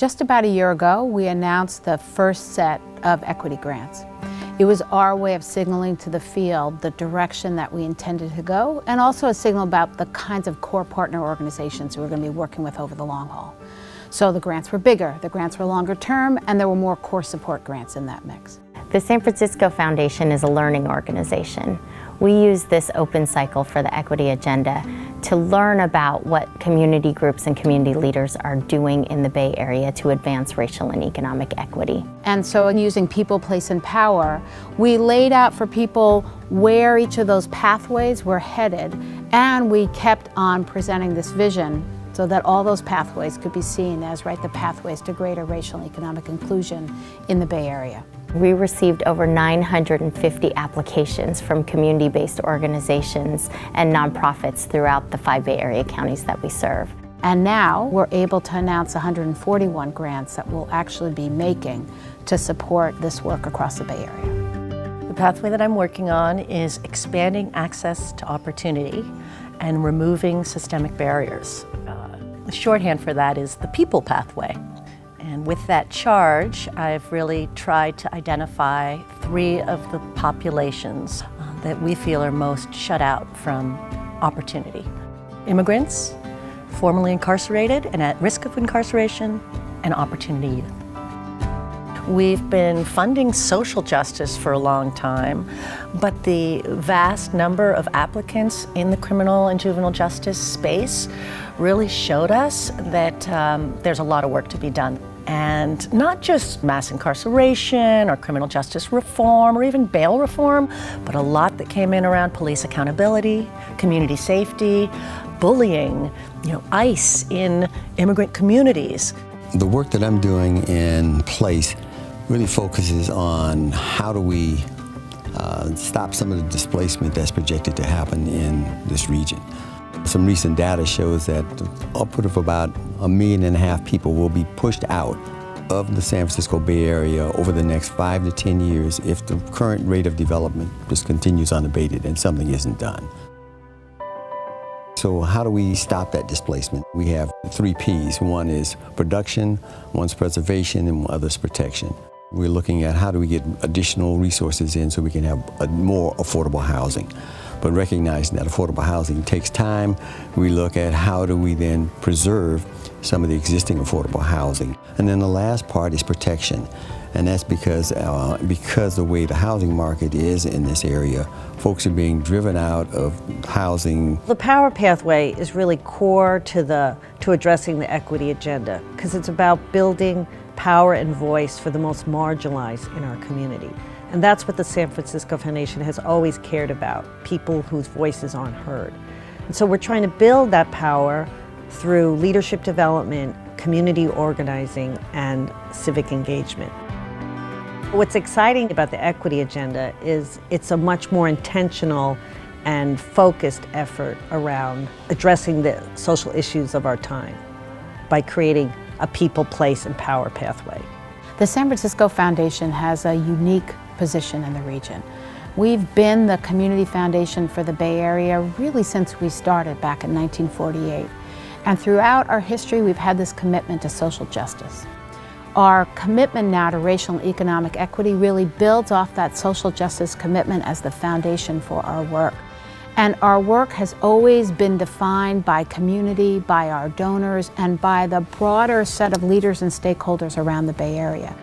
Just about a year ago, we announced the first set of equity grants. It was our way of signaling to the field the direction that we intended to go, and also a signal about the kinds of core partner organizations we were going to be working with over the long haul. So the grants were bigger, the grants were longer term, and there were more core support grants in that mix. The San Francisco Foundation is a learning organization. We use this open cycle for the equity agenda to learn about what community groups and community leaders are doing in the Bay Area to advance racial and economic equity. And so in using people, place, and power, we laid out for people where each of those pathways were headed, and we kept on presenting this vision so that all those pathways could be seen as the pathways to greater racial and economic inclusion in the Bay Area. We received over 950 applications from community-based organizations and nonprofits throughout the 5 Bay Area counties that we serve. And now we're able to announce 141 grants that we'll actually be making to support this work across the Bay Area. The pathway that I'm working on is expanding access to opportunity and removing systemic barriers. The shorthand for that is the people pathway. And with that charge, I've really tried to identify 3 of the populations that we feel are most shut out from opportunity. Immigrants, formerly incarcerated and at risk of incarceration, and opportunity youth. We've been funding social justice for a long time, but the vast number of applicants in the criminal and juvenile justice space really showed us that there's a lot of work to be done. And not just mass incarceration or criminal justice reform or even bail reform, but a lot that came in around police accountability, community safety, bullying, ICE in immigrant communities. The work that I'm doing in place really focuses on how do we stop some of the displacement that's projected to happen in this region. Some recent data shows that upward of about 1.5 million people will be pushed out of the San Francisco Bay Area over the next 5 to 10 years if the current rate of development just continues unabated and something isn't done. So how do we stop that displacement? We have 3 Ps. One is production, one's preservation, and the other's protection. We're looking at how do we get additional resources in so we can have more affordable housing. But recognizing that affordable housing takes time, we look at how do we then preserve some of the existing affordable housing. And then the last part is protection. And that's because the way the housing market is in this area, folks are being driven out of housing. The power pathway is really core to addressing the equity agenda, because it's about building power and voice for the most marginalized in our community. And that's what the San Francisco Foundation has always cared about, people whose voices aren't heard. And so we're trying to build that power through leadership development, community organizing, and civic engagement. What's exciting about the equity agenda is it's a much more intentional and focused effort around addressing the social issues of our time by creating a people, place, and power pathway. The San Francisco Foundation has a unique position in the region. We've been the community foundation for the Bay Area really since we started back in 1948. And throughout our history, we've had this commitment to social justice. Our commitment now to racial and economic equity really builds off that social justice commitment as the foundation for our work. And our work has always been defined by community, by our donors, and by the broader set of leaders and stakeholders around the Bay Area.